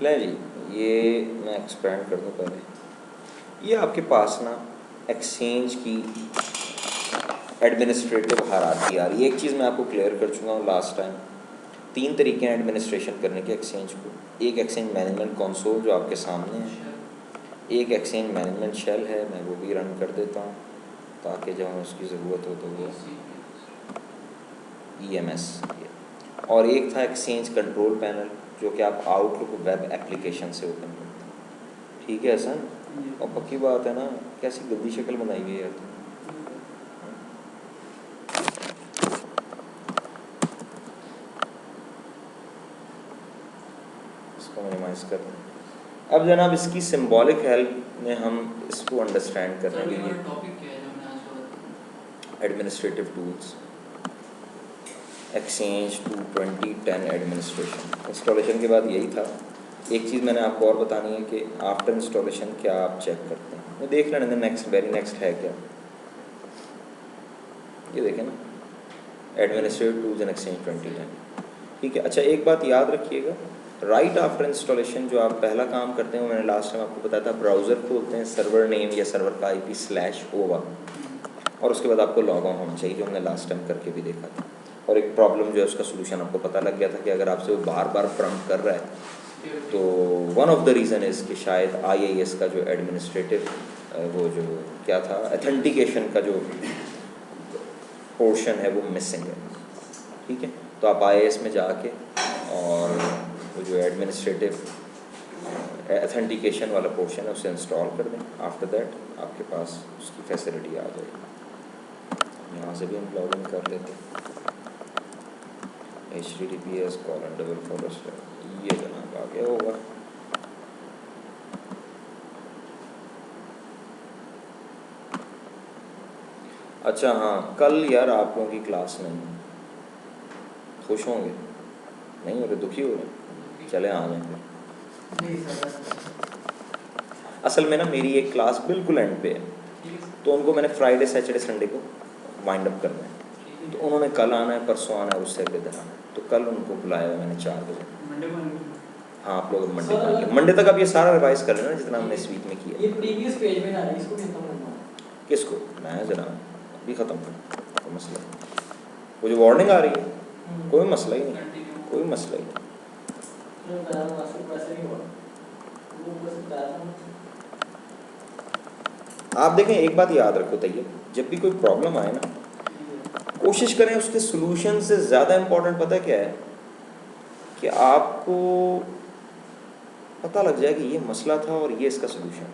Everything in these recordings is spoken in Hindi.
लें जी, ये मैं एक्सपेंड कर दूँ पहले। ये आपके पास ना एक्सचेंज की एडमिनिस्ट्रेटिव हायरार्की आ रही है। एक चीज़ मैं आपको क्लियर कर चुका हूँ लास्ट टाइम। 3 तरीके हैं एडमिनिस्ट्रेशन करने के एक्सचेंज को। एक एक्सचेंज मैनेजमेंट कंसोल जो आपके सामने है, एक एक्सचेंज मैनेजमेंट शेल है, मैं वो भी रन कर देता हूँ ताकि जब हमें उसकी ज़रूरत हो तो वो EMS। और एक था एक्सचेंज कंट्रोल पैनल जो कि आप आउटलुक वेब एप्लीकेशन से ओपन करते हैं। ठीक है सर? और पक्की बात है ना, कैसी गंदी शक्ल बनाई हुई है यार तुमने। इसको मिनिमाइज कर दें। अब जनाब इसकी सिंबॉलिक हेल्प में हम इसको अंडरस्टैंड करने के लिए टॉपिक क्या है जो हमने आज पढ़ा? Administrative tools, exchange 22010 administration. Installation के बाद यही था। एक चीज़ मैंने आपको और बतानी है कि आफ्टर इंस्टॉलेशन क्या आप चेक करते हैं, वो देख लेने नेक्स्ट वेरी नेक्स्ट है क्या। ये देखें ना, एडमिनिस्ट्रेटिव टूल्स एंड एक्सचेंज 2010। ठीक है। अच्छा, एक बात याद रखिएगा, राइट आफ्टर इंस्टॉलेशन जो आप पहला काम करते हैं, मैंने लास्ट टाइम आपको बताया था, ब्राउज़र खोलते हैं, सर्वर नेम या सर्वर का IP/OVA, और उसके बाद आपको लॉग ऑन होना चाहिए, जो हमने लास्ट टाइम करके भी देखा था। और एक प्रॉब्लम जो है उसका सोल्यूशन आपको पता लग गया था कि अगर आपसे वो बार बार प्रॉम्प्ट कर रहा है तो one of the reason is कि शायद IIS का जो एडमिनिस्ट्रेटिव वो जो क्या था ऑथेंटिकेशन का जो पोर्शन है वो मिसिंग है। ठीक है, तो आप IIS में जाके और वो जो एडमिनिस्ट्रेटिव ऑथेंटिकेशन वाला पोर्शन है उसे इंस्टॉल कर दें। आफ्टर दैट आपके पास उसकी फैसिलिटी आ जाएगी। यहाँ से भी हम लॉग इन कर लेते हैं, https:// ये जनाब आ गया होगा। अच्छा हाँ, कल यार आप लोगों की क्लास नहीं, खुश होंगे? नहीं हो रहे? दुखी हो रहे? चले आ जाएंगे। असल में ना मेरी एक क्लास बिल्कुल एंड पे है, तो उनको मैंने फ्राइडे सैटरडे संडे को वाइंड अप करना है, तो उन्होंने कल आना है, परसों आना है, उससे अगले दिन आना है, तो कल उनको बुलाया है मैंने 4 बजे। हाँ, आप लोग मंडे तक आप ये सारा रिवाइज कर लेना जितना हमने इस वीक में किया। ये प्रीवियस पेज में आ रहा है, इसको खत्म करना है। किसको? मैं जरा अभी ख़त्म कर, कोई मसला नहीं। वो जो वार्निंग आ रही है कोई मसला ही नहीं, कोई मसला ही नहीं। आप देखें, एक बात याद रखो तैयब, जब भी कोई प्रॉब्लम आए ना, कोशिश करें उसके सोल्यूशन से ज़्यादा इम्पोर्टेंट पता क्या है कि आपको पता लग जाए कि ये मसला था और ये इसका सोल्यूशन।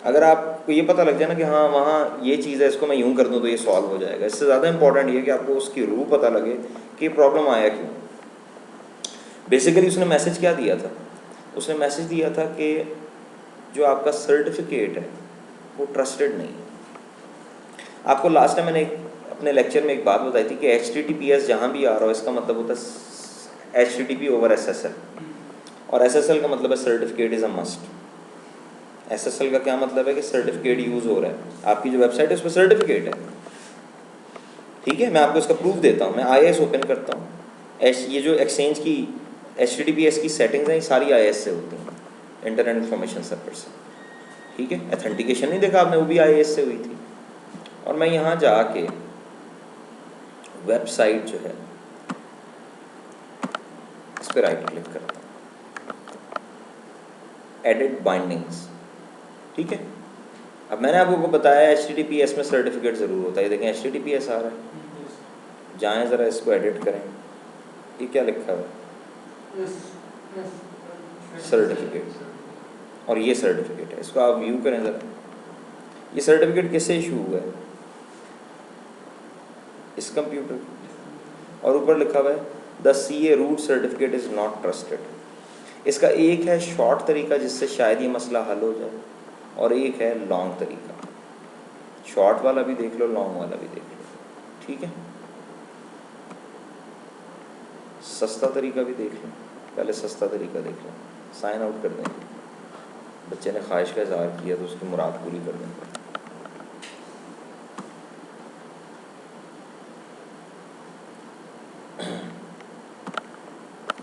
अगर आपको ये पता लग जाए ना कि हाँ वहाँ ये चीज़ है, इसको मैं यूँ कर दूँ तो ये सॉल्व हो जाएगा, इससे ज़्यादा इम्पोर्टेंट ये कि आपको उसकी रूह पता लगे कि प्रॉब्लम आया क्यों। बेसिकली उसने मैसेज क्या दिया था? उसने मैसेज दिया था कि जो आपका सर्टिफिकेट है वो ट्रस्टेड नहीं है। आपको लास्ट टाइम मैंने अपने लेक्चर में एक बात बताई थी कि HTTPS जहाँ भी आ रहा हो इसका मतलब होता है HTTP/SSL, और SSL का मतलब है certificate is a must. SSL का क्या मतलब है कि सर्टिफिकेट यूज़ हो रहा है, आपकी जो वेबसाइट है उस पर सर्टिफिकेट है। ठीक है, मैं आपको इसका प्रूफ देता हूँ। मैं IIS ओपन करता हूँ, ये जो एक्सचेंज की HTTPS की सेटिंग्स हैं ये सारी IIS से होती हैं, इंटरनेट इंफॉर्मेशन सर्वर से। ठीक है, ऑथेंटिकेशन नहीं देखा आपने, वो भी IIS से हुई थी। और मैं यहाँ जाके वेबसाइट जो है इस पर राइट क्लिक करता हूँ, एडिट बाइंडिंग्स। ठीक है, अब मैंने आपको बताया HTTPS में सर्टिफिकेट ज़रूर होता है। देखें HTTPS आ रहा है, जाएँ ज़रा इसको एडिट करें। ये क्या लिखा हुआ है? सर्टिफिकेट, और ये सर्टिफिकेट है, इसको आप व्यू करें ज़रा। ये सर्टिफिकेट किससे इशू हुआ है? इस कंप्यूटर, और ऊपर लिखा हुआ है the CA root certificate is not trusted. इसका एक है शॉर्ट तरीका जिससे शायद ये मसला हल हो जाए, और एक है लॉन्ग तरीका। शॉर्ट वाला भी देख लो, लॉन्ग वाला भी देख लो। ठीक है, सस्ता तरीका भी देख लो, पहले सस्ता तरीका देख लो। साइन आउट कर देंगे, बच्चे ने ख्वाहिश का इजहार किया तो उसकी मुराद पूरी कर देंगे।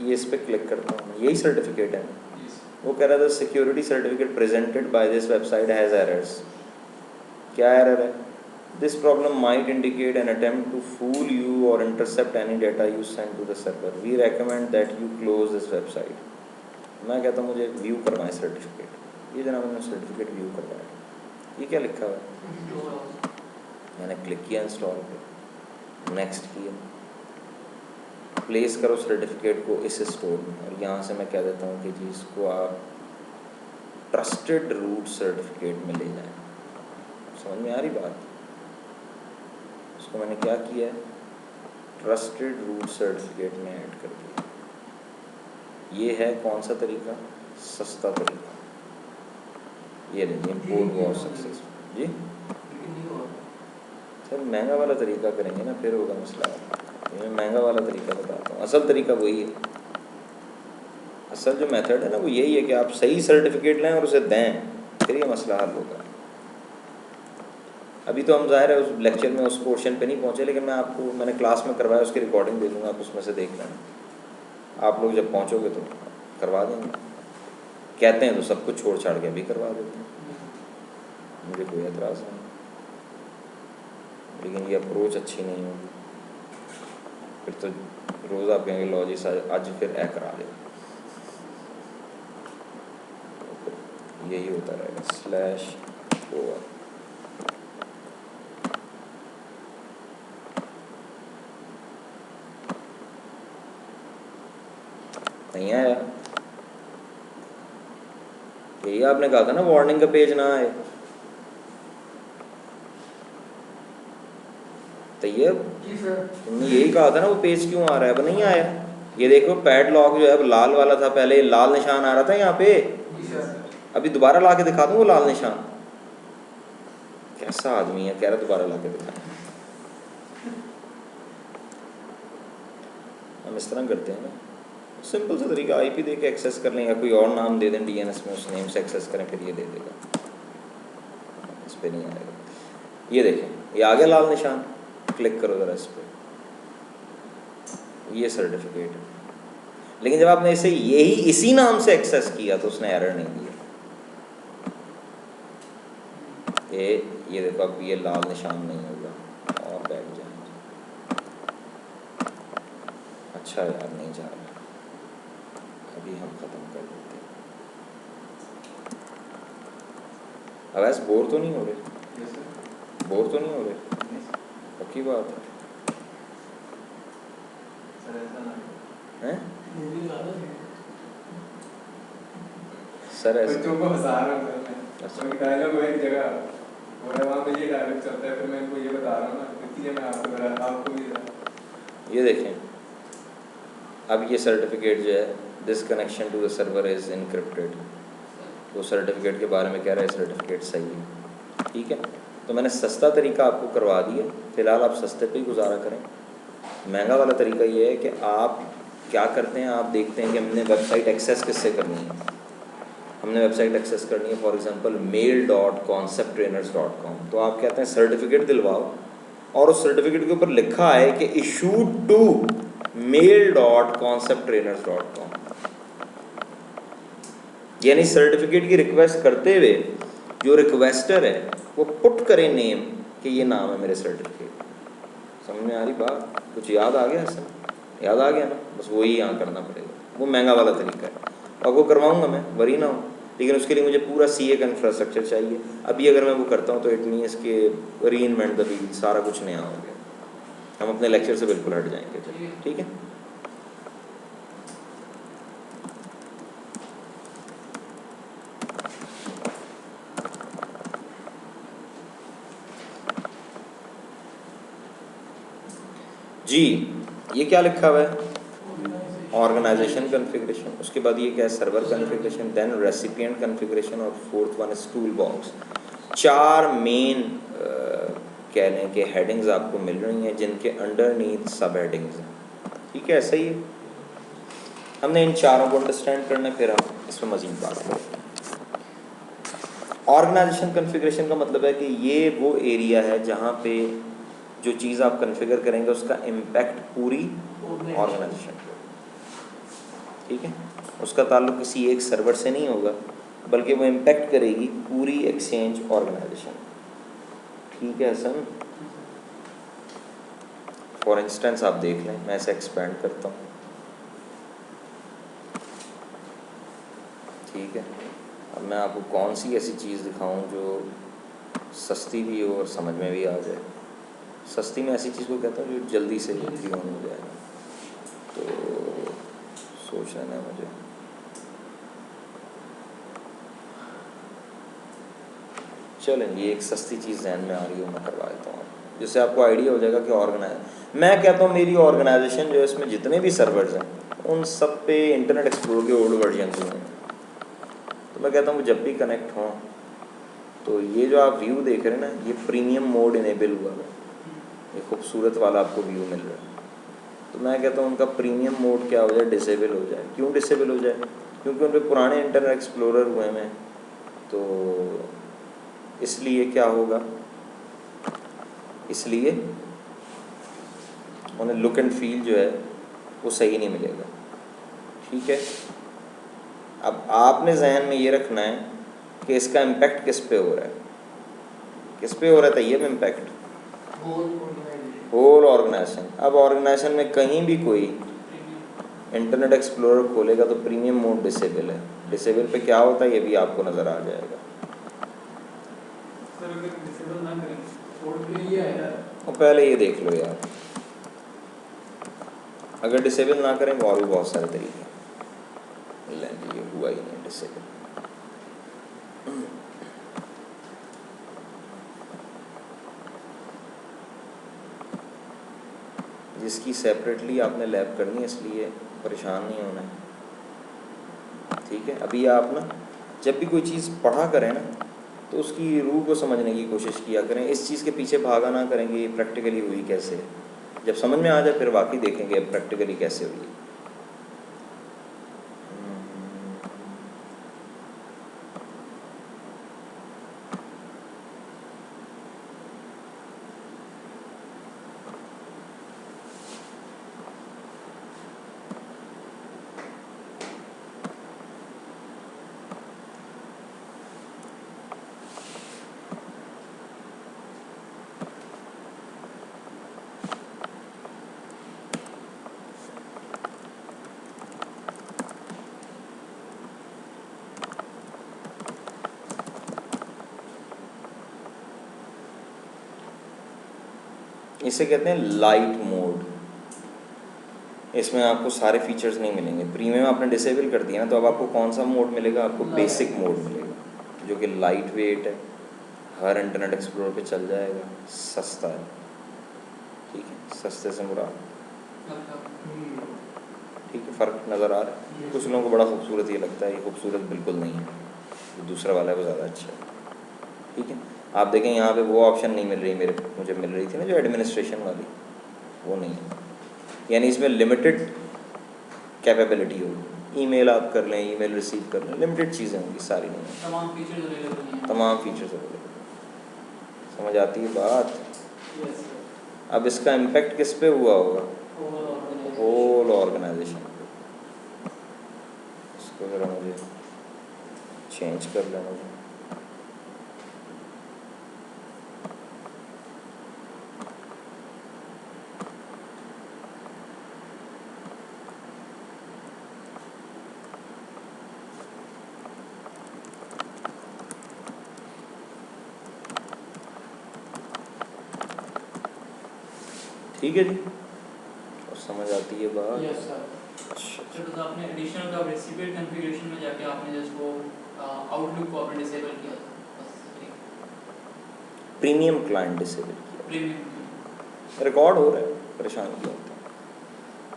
ये इस पर क्लिक करता हूँ, यही सर्टिफिकेट है। वो कह रहा था security certificate presented by this website has errors. क्या एरर है? This problem might indicate an attempt to fool you और intercept any data you send to the server, we recommend that you close this website. मैं कहता हूँ मुझे व्यू करवाएं सर्टिफिकेट। ये जनाब मैंने सर्टिफिकेट व्यू करवाया। ये क्या लिखा हुआ है? मैंने क्लिक किया इंस्टॉल पे, नेक्स्ट किया, प्लेस करो सर्टिफिकेट को इस स्टोर में, और यहाँ से मैं कह देता हूँ कि जी इसको आप ट्रस्टेड रूट सर्टिफिकेट में ले जाएं। समझ में आ रही बात? उसको मैंने क्या किया है, ट्रस्टेड रूट सर्टिफिकेट में ऐड कर दिया। ये है कौन सा तरीका? सस्ता तरीका। ये लीजिए, इम्पोर्ट वॉज सक्सेसफुल। जी सर महंगा वाला तरीका करेंगे ना, फिर होगा मसला। मैं महंगा वाला तरीका बताता हूँ, असल तरीका वही है। असल जो मेथड है ना वो यही है कि आप सही सर्टिफिकेट लें और उसे दें, फिर ये मसला हल होगा। अभी तो हम ज़ाहिर है उस लेक्चर में उस पोर्शन पे नहीं पहुँचे, लेकिन मैं आपको, मैंने क्लास में करवाया, उसकी रिकॉर्डिंग दे दूँगा, आप उसमें से देख लेना। आप लोग जब पहुँचोगे तो करवा देंगे। कहते हैं तो सब कुछ छोड़ छाड़ के भी करवा देते हैं, मुझे कोई एतराज़ नहीं, लेकिन ये अप्रोच अच्छी नहीं होगी। फिर तो रोज़ आप कहेंगे लो जी आज फिर ए करा दे, यही होता रहेगा। स्लैश ओवर नहीं आया। यही आपने कहा था ना वार्निंग का पेज ना आए। तैयब जी सर। तुमने यही कहा था ना वो पेज क्यों आ रहा है? अब नहीं आया। ये देखो पैडलॉक जो है अब लाल वाला था, पहले लाल निशान आ रहा था यहाँ पे। जी सर। अभी दोबारा ला के दिखा दूँ वो लाल निशान? कैसा आदमी है, कह रहा दोबारा ला के दिखा। हम इस तरह करते हैं ना, सिंपल सा तरीका, आईपी दे के एक्सेस कर लें या कोई और नाम दे दें डीएनएस में, उस नेम से एक्सेस करें, फिर ये दे देगा, इस पर नहीं आएगा। ये देखें ये आ गया लाल निशान, क्लिक करो ज़रा इस पर, ये सर्टिफिकेट है। लेकिन जब आपने इसे यही इसी नाम से एक्सेस किया तो उसने एरर नहीं दिया। ये देखो अब ये लाल निशान नहीं होगा और बैठ जाएंगे। अच्छा यार नहीं जा रहा, अभी हम ख़त्म कर देते हैं। अब ऐसे बोर तो नहीं हो रहे? बोर तो नहीं हो रहे? पक्की बात है? सर ऐसे बच्चों को हंसा रहा हूँ मैं। अच्छा। कोई डायलॉग है एक जगह और वहाँ पे ये डायलॉग चलता है, फिर मैं इनको ये बता रहा हूँ ना, इसलिए मैं आपको भी ये देखें, अब ये सर्टिफिकेट जो है this connection to the server is encrypted, वो सर्टिफिकेट के बारे में कह रहा है सर्टिफिकेट सही है। ठीक है, तो मैंने सस्ता तरीका आपको करवा दिया, फ़िलहाल आप सस्ते पे ही गुजारा करें। महंगा वाला तरीका ये है कि आप क्या करते हैं, आप देखते हैं कि हमने वेबसाइट एक्सेस किससे करनी है। हमने वेबसाइट एक्सेस करनी है फॉर एग्जांपल mail.concepttrainers.com, तो आप कहते हैं सर्टिफिकेट दिलवाओ, और उस सर्टिफिकेट के ऊपर लिखा है कि इशूड टू mail.concepttrainers.com, यानी सर्टिफिकेट की रिक्वेस्ट करते हुए जो रिक्वेस्टर है वो पुट करे नेम कि ये नाम है मेरे सर्टिफिकेट। समझ में आ रही बात? कुछ याद आ गया? ऐसा याद आ गया ना? बस वही यहाँ करना पड़ेगा, वो महंगा वाला तरीका है। और वो करवाऊँगा मैं, वरी ना हो, लेकिन उसके लिए मुझे पूरा सीए का इंफ्रास्ट्रक्चर चाहिए। अभी अगर मैं वो करता हूँ तो इट मीन्स के री इन्वेंट द व्हील, सारा कुछ नया हो गया, हम अपने लेक्चर से बिल्कुल हट जाएंगे। चलिए ठीक है। जी ये क्या लिखा हुआ है? ऑर्गेनाइजेशन कॉन्फ़िगरेशन, उसके बाद ये क्या है? Server configuration, then recipient configuration, और fourth one is tool box. 4 main कह लें कि हेडिंग्स आपको मिल रही हैं जिनके अंडरनीथ सब हेडिंग्स हैं। ठीक है, सही है। हमने इन चारों को अंडरस्टैंड करना है, फिर हम इस पर मज़ीद बात करेंगे। ऑर्गेनाइजेशन कॉन्फ़िगरेशन का मतलब है कि ये वो एरिया है जहाँ पे जो चीज़ आप कॉन्फ़िगर करेंगे उसका इम्पैक्ट पूरी ऑर्गेनाइजेशन पे। ठीक है, उसका ताल्लुक किसी एक सर्वर से नहीं होगा, बल्कि वो इम्पेक्ट करेगी पूरी एक्सचेंज ऑर्गेनाइजेशन। ठीक है हसन, फॉर इंस्टेंस आप देख लें, मैं ऐसे एक्सपेंड करता हूँ। ठीक है, अब मैं आपको कौन सी ऐसी चीज़ दिखाऊं जो सस्ती भी हो और समझ में भी आ जाए। सस्ती में ऐसी चीज़ को कहता हूँ जो जल्दी से जल्दी ऑन हो जाएगा। तो सोच लेना है मुझे। चलें, ये एक सस्ती चीज़ जहन में आ रही हो, मैं करवा देता हूँ, जिससे आपको आइडिया हो जाएगा कि मैं कहता हूँ मेरी ऑर्गेनाइजेशन जो है इसमें जितने भी सर्वर्स हैं उन सब पे इंटरनेट एक्सप्लोरर के ओल्ड वर्जन हैं। तो मैं कहता हूँ जब भी कनेक्ट हों तो ये जो आप व्यू देख रहे हैं ना, ये प्रीमियम मोड इनेबल हुआ है, ये खूबसूरत वाला आपको व्यू मिल रहा है। तो मैं कहता हूँ उनका प्रीमियम मोड क्या हो जाए, डिसेबल हो जाए। क्यों डिसेबल हो जाए? क्योंकि उन पर पुराने इंटरनेट एक्सप्लोरर हुए हैं, तो इसलिए क्या होगा, इसलिए उन्हें लुक एंड फील जो है वो सही नहीं मिलेगा। ठीक है, अब आपने जहन में ये रखना है कि इसका इम्पैक्ट किस पे हो रहा है, किस पे हो रहा है तैयब इम्पैक्ट होल ऑर्गेनाइजेशन। अब ऑर्गेनाइजेशन में कहीं भी कोई इंटरनेट एक्सप्लोरर खोलेगा तो प्रीमियम मोड डिसेबल है। डिसेबल पे क्या होता है ये भी आपको नज़र आ जाएगा। सर अगर डिसेबल ना करें और पहले ये देख लो यार, अगर डिसेबल ना करें और भी बहुत सारे तरीके हैं। ये हुआ ही नहीं डिसेबल। जिसकी सेपरेटली आपने लैब करनी है, इसलिए परेशान नहीं होना है। ठीक है, अभी आप ना जब भी कोई चीज़ पढ़ा करें ना तो उसकी रूह को समझने की कोशिश किया करें, इस चीज़ के पीछे भागा ना करेंगे ये प्रैक्टिकली हुई कैसे है। जब समझ में आ जाए फिर वाकई देखेंगे प्रैक्टिकली कैसे हुई। इसे कहते हैं लाइट मोड। इसमें आपको सारे फीचर्स नहीं मिलेंगे। प्रीमियम आपने डिसेबल कर दिया ना, तो अब आपको कौन सा मोड मिलेगा? आपको बेसिक मोड मिलेगा जो कि लाइट वेट है, हर इंटरनेट एक्सप्लोरर पे चल जाएगा, सस्ता है। ठीक है, सस्ते से मुराद ठीक है, फ़र्क नज़र आ रहा है। कुछ लोगों को बड़ा खूबसूरत ये लगता है, ये खूबसूरत बिल्कुल नहीं है, जो दूसरा वाला है वो ज़्यादा अच्छा है। ठीक है, आप देखें यहाँ पे वो ऑप्शन नहीं मिल रही मुझे मिल रही थी ना जो एडमिनिस्ट्रेशन वाली, वो नहीं है। यानी इसमें लिमिटेड कैपेबिलिटी होगी। ईमेल आप कर लें, ईमेल रिसीव कर लें, लिमिटेड चीज़ें होंगी, सारी नहीं है। तमाम फीचर्स अवेलेबल हैं। तमाम फीचर्स अवेलेबल। समझ आती है बात? अब इसका इम्पेक्ट किस पे हुआ होगा? Whole organisation. इसको ज़रा मुझे चेंज कर लेना मुझे। ठीक है जी, और समझ आती है बात? Yes sir. अच्छा, तो आपने एडिशनल का रेसिपिएंट कॉन्फ़िगरेशन में जाके आपने जस्ट वो आउटलुक को आपने डिसेबल किया था बस। प्रीमियम क्लाइंट डिसेबल किया, प्रीमियम रिकॉर्ड हो रहा है, परेशान क्यों होते हैं?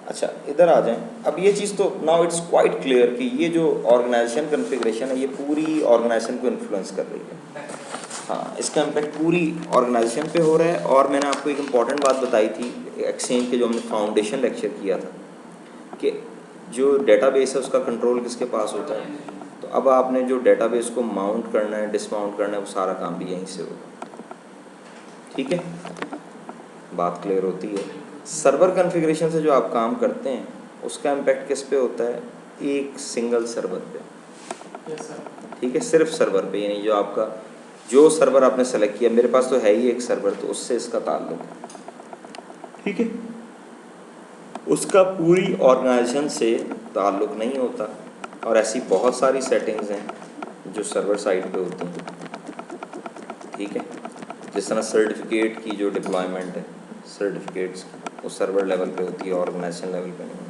अच्छा इधर आ जाएं। अब ये चीज़ तो नाउ इट्स क्वाइट क्लियर कि ये जो ऑर्गेनाइजेशन कॉन्फ़िगरेशन है ये पूरी ऑर्गेनाइजेशन को इन्फ्लुएंस कर रही है। हाँ, इसका इम्पेक्ट पूरी ऑर्गेनाइजेशन पे हो रहा है। और मैंने आपको एक इम्पॉर्टेंट बात बताई थी एक्सचेंज के जो हमने फाउंडेशन लेक्चर किया था कि जो डेटाबेस है उसका कंट्रोल किसके पास होता है। तो अब आपने जो डेटाबेस को माउंट करना है, डिसमाउंट करना है, वो सारा काम भी यहीं से होगा। ठीक है, बात क्लियर होती है? सर्वर कॉन्फ़िगरेशन से जो आप काम करते हैं उसका इम्पेक्ट किस पे होता है? एक सिंगल सर्वर पे, यस सर। ठीक है, सिर्फ सर्वर पे, यानी जो आपका जो सर्वर आपने सेलेक्ट किया, मेरे पास तो है ही एक सर्वर, तो उससे इसका ताल्लुक है, ठीक है, उसका पूरी ऑर्गेनाइजेशन से ताल्लुक नहीं होता। और ऐसी बहुत सारी सेटिंग्स हैं जो सर्वर साइड पे होती हैं, ठीक है, जिस तरह सर्टिफिकेट की जो डिप्लॉयमेंट है, सर्टिफिकेट्स वो सर्वर लेवल पे होती है, ऑर्गेनाइजेशन लेवल पे नहीं होती।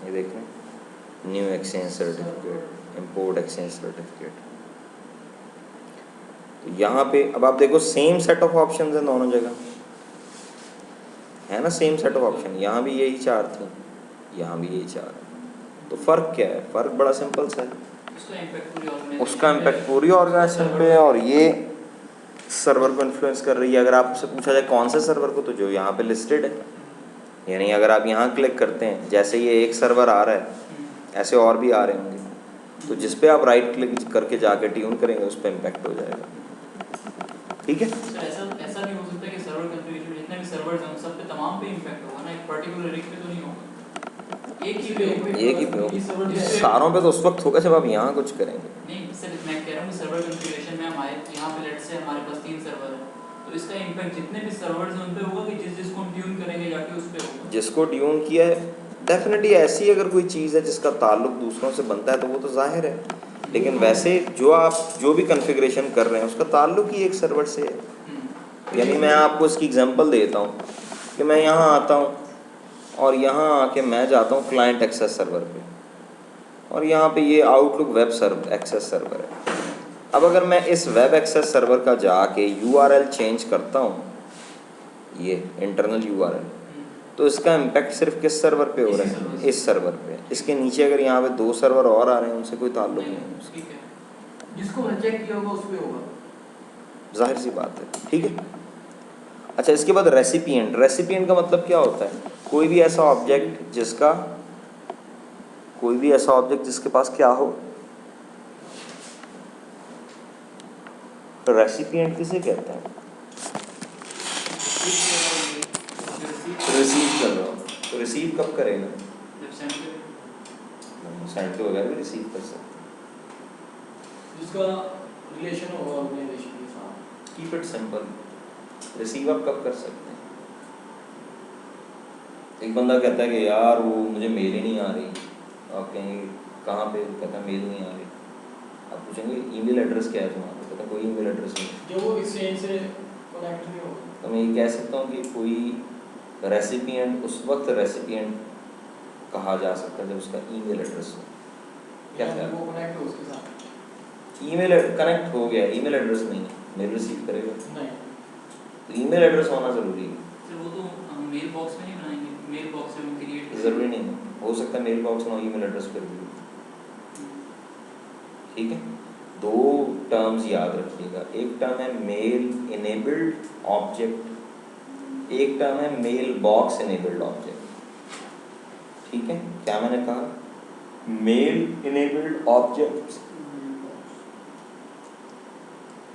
ये देख रहे हैं, new exchange certificate, import exchange certificate. तो यहाँ पे अब आप देखो सेम सेट ऑफ ऑप्शंस हैं दोनों जगह, है ना, सेम सेट ऑफ ऑप्शन, यहाँ भी यही चार थी, यहाँ भी यही चार है। तो फ़र्क क्या है? फ़र्क बड़ा सिंपल सा है, उसका इम्पैक्ट पूरी ऑर्गेनाइजेशन पे है और ये सर्वर को इन्फ्लुएंस कर रही है। अगर आपसे पूछा जाए कौन से सर्वर को, तो जो यहाँ पे लिस्टेड है, यानी अगर आप यहाँ क्लिक करते हैं, जैसे ये एक सर्वर आ रहा है ऐसे और भी आ रहे होंगे, तो जिस पे आप राइट क्लिक करके जाके ट्यून करेंगे उस पर इम्पैक्ट हो जाएगा, ठीक है। सर ऐसा नहीं हो सकता कि सर्वर कॉन्फ़िगरेशन जितने भी सर्वर्स हैं उन सब पे तमाम पे इम्पैक्ट होगा ना, एक पर्टिकुलर रिग पे तो नहीं होगा, एक ही पे होगा। एक ही पे होगा, सारों पे तो उस वक्त होगा जब आप यहाँ कुछ करेंगे। नहीं सर, मैं कह रहा हूँ सर्वर कॉन्फ़िगरेशन में हमारे यहाँ पे लेट्स से हमारे पास 3 सर्वर है, तो इसका इम्पैक्ट जितने भी सर्वर्स हैं उन पे होगा कि जिसको हम ट्यून करेंगे जाके उस पे होगा। जिसको ट्यून किया है डेफिनेटली, ऐसी अगर कोई चीज़ है जिसका ताल्लुक दूसरों से बनता है तो वो तो जाहिर है, लेकिन वैसे जो आप जो भी कॉन्फ़िगरेशन कर रहे हैं उसका ताल्लुक ही एक सर्वर से है। यानी मैं आपको इसकी एग्जांपल देता हूँ कि मैं यहाँ आता हूँ और यहाँ आके मैं जाता हूँ क्लाइंट एक्सेस सर्वर पे, और यहाँ पे ये Outlook web server access server है। अब अगर मैं इस वेब एक्सेस सर्वर का जाके URL चेंज करता हूँ, ये इंटरनल URL, तो इसका इम्पैक्ट सिर्फ किस सर्वर पे हो रहा है? इस सर्वर पे। इसके नीचे अगर यहाँ पे 2 सर्वर और आ रहे हैं उनसे कोई ताल्लुक नहीं है उसका, ठीक है, जिसको चेक किया होगा उस पे होगा, जाहिर सी बात है, ठीक है। अच्छा, इसके बाद रेसिपिएंट। रेसिपिएंट का मतलब क्या होता है? कोई भी ऐसा ऑब्जेक्ट जिसके पास क्या हो, रेसिपिएंट किसे कहते हैं? रिसीव कर रहा हूँ, तो रिसीव कब करेगा? जब सेंड के बगैर भी रिसीव कर सकते, जिसका रिलेशन होगा ऑर्गेनाइजेशन के साथ। Keep it simple. रिसीव आप कब कर सकते हैं? एक बंदा कहता है कि यार वो मुझे मेल ही नहीं आ रही, आप कहेंगे कहाँ पे? वो कहता है मेल नहीं आ रही। आप पूछेंगे ईमेल एड्रेस क्या है तुम्हारा? कहता है कोई ईमेल एड्रेस नहीं, जो वो एक्सचेंज से कनेक्ट नहीं होगा। तो मैं ये कह सकता हूँ कि कोई रेसिपिएंट उस वक्त रेसिपिएंट कहा जा सकता है जब उसका ईमेल एड्रेस हो। क्या ख्याल? वो कनेक्ट हो उसके साथ, ईमेल कनेक्ट हो गया, ईमेल एड्रेस नहीं है, मेल रिसीव करेगा, नहीं तो ईमेल एड्रेस होना ज़रूरी है। सर वो तो हम मेल बॉक्स में नहीं बनाएंगे, मेल बॉक्स में हम क्रिएट ज़रूरी नहीं है, हो सकता है मेल बॉक्स में ईमेल एड्रेस पर भी, ठीक है। 2 टर्म्स याद रखिएगा, एक टर्म है मेल इनेबल्ड ऑब्जेक्ट, एक टर्म है मेल बॉक्स इनेबल्ड ऑब्जेक्ट, ठीक है। क्या मैंने कहा? मेल इनेबल्ड ऑब्जेक्ट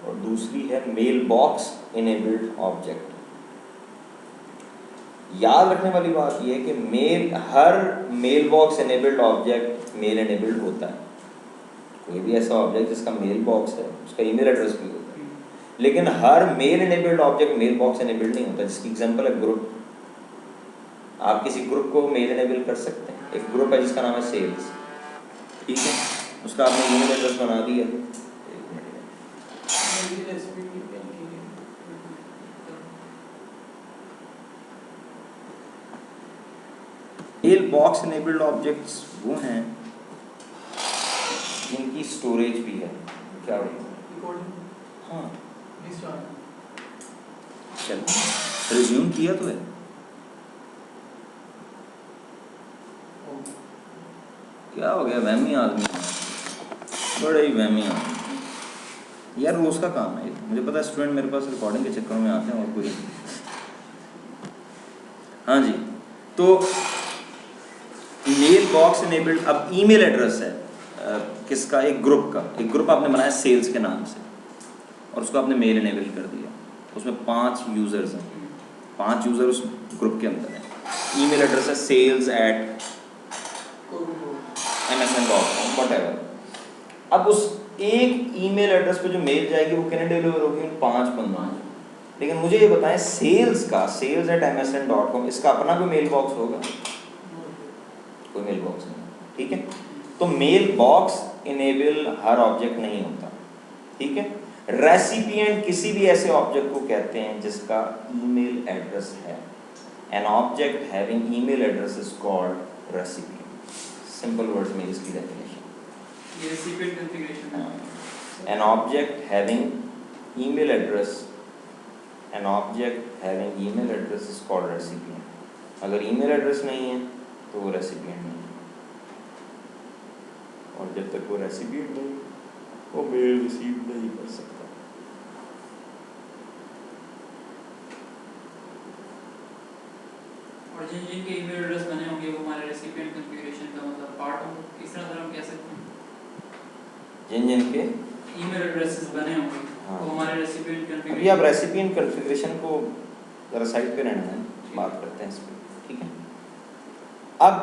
और दूसरी है मेल बॉक्स इनेबल्ड ऑब्जेक्ट। याद रखने वाली बात यह है कि हर mail box enabled object mail enabled होता है। कोई भी ऐसा ऑब्जेक्ट जिसका मेल बॉक्स है उसका ईमेल एड्रेस भी होता है, लेकिन हर mail enabled object mail box enabled नहीं होता। जिसकी एग्जांपल है ग्रुप, आप किसी ग्रुप को मेल इनेबल कर सकते हैं। एक ग्रुप है जिसका नाम है सेल्स, ठीक है, उसका आपने ईमेल एड्रेस बना दिया, मेल बॉक्स इनेबल्ड ऑब्जेक्ट्स वो हैं जिनकी स्टोरेज भी है। क्या हाँ चल रिज्यूम किया तो है, क्या हो गया? वहमी आदमी, बड़े ही वहमी आदमी यार, रोज़ का काम है। मुझे पता है स्टूडेंट मेरे पास रिकॉर्डिंग के चक्कर में आते हैं और कोई। हाँ जी, तो मेल बॉक्स इनेबल्ड। अब ईमेल एड्रेस है किसका? एक ग्रुप का। एक ग्रुप आपने बनाया सेल्स के नाम से और उसको आपने मेल इनेबल कर दिया, उसमें 5 यूज़र्स हैं, 5 यूज़र उस ग्रुप के अंदर हैं। ईमेल एड्रेस है sales@ msn.com whatever। अब उस एक ईमेल एड्रेस पे जो मेल जाएगी वो कितने डिलीवर होगी? उन 5 बंदों में। लेकिन मुझे ये बताएं सेल्स का, sales@msn.com, इसका अपना कोई मेल बॉक्स होगा? कोई मेल बॉक्स नहीं, ठीक है। तो मेल बॉक्स इनेबल हर ऑब्जेक्ट नहीं होता, ठीक है। रेसिपिएंट किसी भी ऐसे ऑब्जेक्ट को कहते हैं जिसका ईमेल एड्रेस है। An object having email address is called recipient. Simple words में इसकी डेफिनेशन। ये रेसिपिएंट कॉन्फ़िगरेशन है। An object having email address, an object having email address is called recipient. अगर ईमेल एड्रेस नहीं है तो वो रेसिपिएंट नहीं है, और जब तक वो रेसिपिएंट नहीं वो मेल रिसीव नहीं कर सकता। और जिन जिनके ईमेल एड्रेस बने होंगे वो हमारे रेसिपिएंट कॉन्फ़िगरेशन का मतलब पार्ट होंगे, इस तरह हम कह सकते हैं। जिन जिनके ईमेल एड्रेसेस बने होंगे हाँ। वो हमारे रेसिपिएंट अभी कॉन्फ़िगरेशन। आप रेसिपिएंट कॉन्फ़िगरेशन को जरा साइड पे रहना है, बात करते हैं इस पर, ठीक है। अब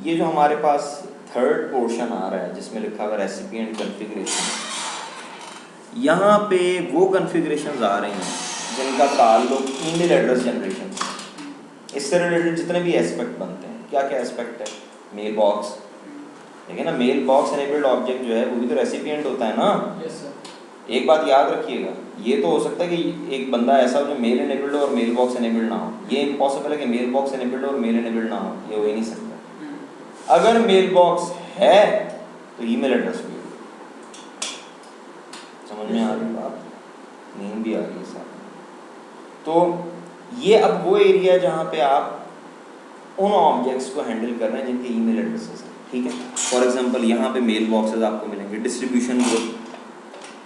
ये जो हमारे पास थर्ड पोर्शन आ रहा है जिसमें लिखा हुआ रेसिपिएंट कॉन्फ़िगरेशन, यहाँ पे वो कॉन्फ़िगरेशंस आ रही हैं जिनका ताल्लुक ईमेल एड्रेस जनरेशन से। इससे रिलेटेड जितने भी एस्पेक्ट बनते हैं, क्या क्या एस्पेक्ट है? मेल बॉक्स, देखिए ना, मेल बॉक्स एनेबल्ड ऑब्जेक्ट जो है वो भी तो रेसिपिएंट होता है ना। Yes sir. एक बात याद रखिएगा, ये तो हो सकता है कि एक बंदा ऐसा हो जो मेल एनेबल्ड हो और मेल बॉक्स एनेबल्ड ना हो। ये इम्पॉसिबल है कि मेल बॉक्स एनेबल्ड हो और मेल एनेबल्ड ना हो, ये हो ही नहीं सकता। अगर मेल बॉक्स है तो ईमेल एड्रेस भी हो। समझ में आ रही बात? नींद भी आ रही है साथ में। तो ये अब वो एरिया है जहाँ पे आप उन ऑब्जेक्ट्स को हैंडल कर रहे हैं जिनके ईमेल एड्रेसेस हैं, ठीक है। फॉर एग्जांपल यहाँ पे मेल बॉक्सेस आपको मिलेंगे, डिस्ट्रीब्यूशन ग्रुप,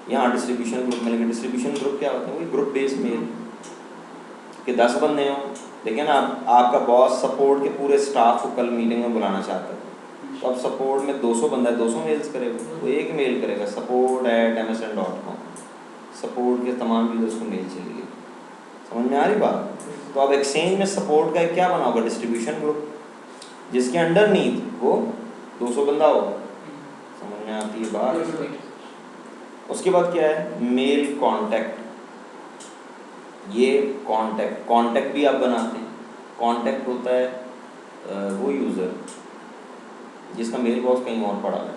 यहाँ डिस्ट्रीब्यूशन ग्रुप मिलेंगे। डिस्ट्रीब्यूशन ग्रुप क्या होता है? वही ग्रुप बेस्ड मेल कि 10 बंदे हों, देखिए ना, आपका बॉस सपोर्ट के पूरे स्टाफ को कल मीटिंग में बुलाना चाहता है, तो अब सपोर्ट में 200 बंदा है, 200 मेल्स करेगा, वो एक मेल करेगा support@msn.com, सपोर्ट के तमाम यूजर्स को मेल चलेगी। समझ में आ रही बात? तो अब एक्सचेंज में सपोर्ट का एक क्या बना होगा? डिस्ट्रीब्यूशन ग्रुप, जिसके अंडर नीड वो 200 बंदा होगा। समझ में आती है बात? उसके बाद क्या है? Mail contact. ये कांटेक्ट भी आप बनाते हैं। कांटेक्ट होता है वो यूज़र जिसका मेल बॉक्स कहीं और पड़ा है,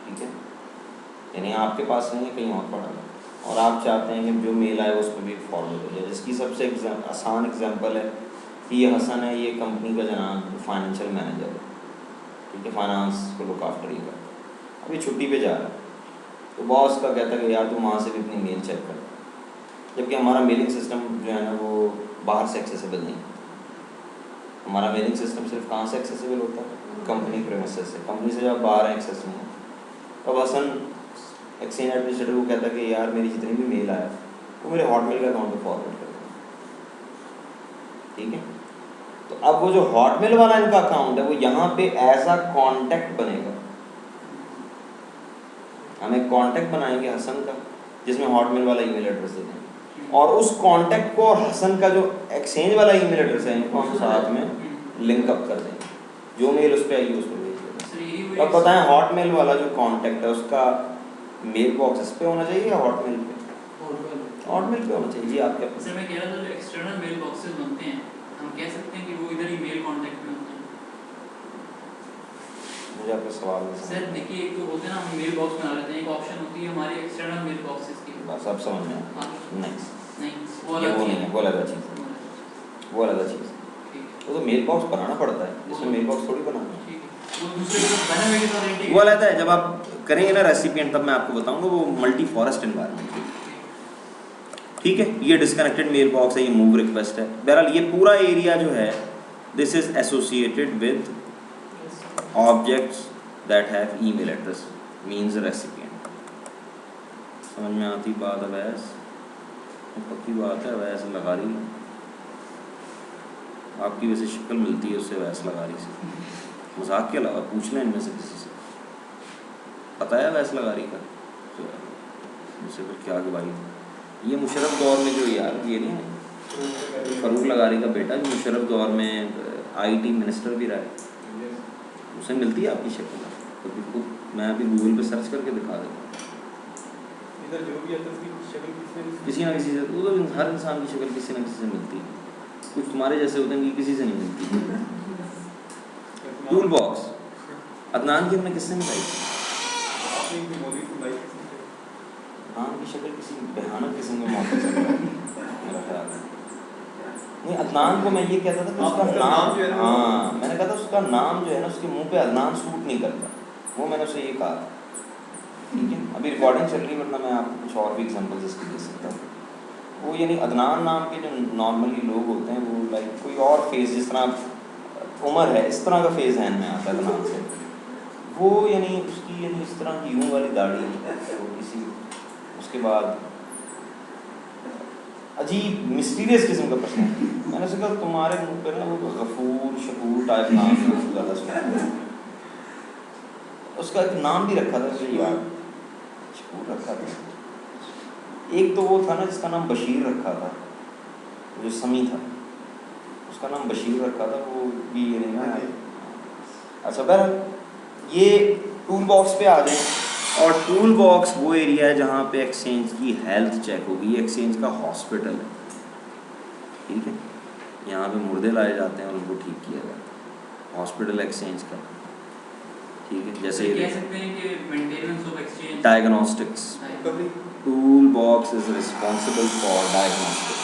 ठीक है, यानी आपके पास नहीं है, कहीं और पड़ा है, और आप चाहते हैं कि जो मेल आए उस पर भी फॉरवर्ड हो जाए। जिसकी सबसे आसान एग्जांपल है कि ये हसन है, ये कंपनी का जनाब फाइनेंशियल मैनेजर है, ठीक है, फाइनेंस को लुक आफ्टर ही कर, अभी छुट्टी पे जा रहा है, तो बॉस का कहता है कि यार तुम वहाँ से भी अपनी मेल चेक कर, जबकि हमारा मेलिंग सिस्टम जो है ना वो बाहर से एक्सेसिबल नहीं। हमारा मेलिंग सिस्टम सिर्फ कहाँ से एक्सेसिबल होता है? कंपनी प्रेमिसेस से। कंपनी से जब बाहर है एक्सेस नहीं है, तब हसन एक्सचेंज एडमिनिस्ट्रेटर को कहता है कि यार मेरी जितनी भी मेल आया वो मेरे हॉटमेल का अकाउंट पे फॉरवर्ड कर दो, ठीक है। तो अब वो जो हॉटमेल वाला इनका अकाउंट है वो यहाँ पे एज अ कॉन्टैक्ट बनेगा। हम एक कॉन्टैक्ट बनाएंगे हसन का जिसमें हॉटमेल वाला ईमेल एड्रेस दे देंगे, और उस कॉन्टैक्ट को और हसन का जो एक्सचेंज वाला ईमेल एड्रेस है इनको हम साथ में लिंक अप कर देंगे, जो मेल उस पर आई उस पर भेज देंगे। अब बताएं हॉटमेल वाला जो कॉन्टैक्ट है उसका मेल बॉक्स इस पे होना चाहिए या हॉटमेल पे? हॉटमेल पे होना चाहिए। जी आप क्या? सर मैं कह रहा था जो एक्सटर्नल मेल बॉक्सेस बनते हैं हम कह सकते हैं कि वो इधर ही मेल कांटेक्ट में होते हैं। मुझे आपका सवाल नहीं समझ सर देखिए, एक तो होते हैं ना हम मेल बॉक्स बना लेते हैं, एक ऑप्शन होती है हमारी एक्सटर्नल मेल बॉक्सेस की। बस अब समझ में आया। नहीं नहीं ये वो नहीं है, वो अलग चीज़ है, वो अलग चीज़ है। वो तो मेल बॉक्स बनाना पड़ता है, इसमें मेल बॉक्स थोड़ी बनाना है, वो अलग है। जब आप करेंगे ना रेसिपिएंट तब मैं आपको बताऊंगा, वो मल्टी फॉरेस्ट एनवायरनमेंट, ठीक है। ये डिस्कनेक्टेड मेल बॉक्स है, ये मूव रिक्वेस्ट है। बहरहाल ये पूरा एरिया जो है this is associated with objects that have email address means recipient. समझ में आती बात? अवैस पक्की बात है, अवैस लगा रही है आपकी वैसे शक्ल मिलती है उससे, अवैस लगा रही से मजाक के अलावा पूछ लें इनमें से किसी से, पता है अवैस लगा रही का मुझसे फिर क्या गवाही। ये मुशर्रफ दौर में जो यार ये नहीं है फरूक लगारी का बेटा, जो मुशर्रफ दौर में आईटी मिनिस्टर भी रहा है, उसे मिलती है आपकी शक्ल, कभी खुद मैं अभी गूगल पे सर्च करके दिखा देता हूँ। इधर जो भी है तो उसकी शक्ल किसी ना किसी से, वो तो हर इंसान की शक्ल किसी ना किसी से मिलती है। कुछ तुम्हारे जैसे होते हैं कि किसी से नहीं मिलती। टूल बॉक्स अदनान की हमने किससे मिलाई? आपने भी बोली थी भाई अदनान की शक्ल किसी भयानक किस्म के मौके से मेरा ख्याल है। नहीं, अदनान को मैं ये कहता था कि उसका नाम जो है ना, हाँ, मैंने कहा था उसका नाम जो है ना, उसके मुंह पे अदनान सूट नहीं करता, वो मैंने उसे ये कहा। ठीक है, अभी रिकॉर्डिंग चल रही है, वरना मैं आपको कुछ और भी एग्जांपल्स इसके दे सकता हूँ। वो यानी अदनान नाम के जो नॉर्मली लोग होते हैं, वो लाइक कोई और फेस, जिस तरह उमर है इस तरह का फेस है में आता है अदनान से। वो यानी उसकी यानी इस तरह की यूं वाली दाढ़ी, तो किसी उसके बाद अजीब मिस्टीरियस किस्म का प्रश्न है। मैंने उसे कहा तुम्हारे मुंह पे ना वो गफूर शकूर टाइप नाम है, ज़्यादा सुना। उसका एक नाम भी रखा था मुझे याद, शकूर रखा था। एक तो वो था ना जिसका नाम बशीर रखा था, जो समी था, उसका नाम बशीर रखा था, वो भी ये नहीं ना। अच्छा बहरहाल, ये टूल बॉक्स पे आ जाए। और टूल बॉक्स वो एरिया है जहाँ पे एक्सचेंज की हेल्थ चेक होगी। एक्सचेंज का हॉस्पिटल है, ठीक है, यहाँ पे मुर्दे लाए जाते हैं और उनको ठीक किया जाता है, हॉस्पिटल एक्सचेंज का। ठीक है, जैसे कह सकते हैं कि maintenance of exchange, diagnostics, tool box is responsible for diagnostics.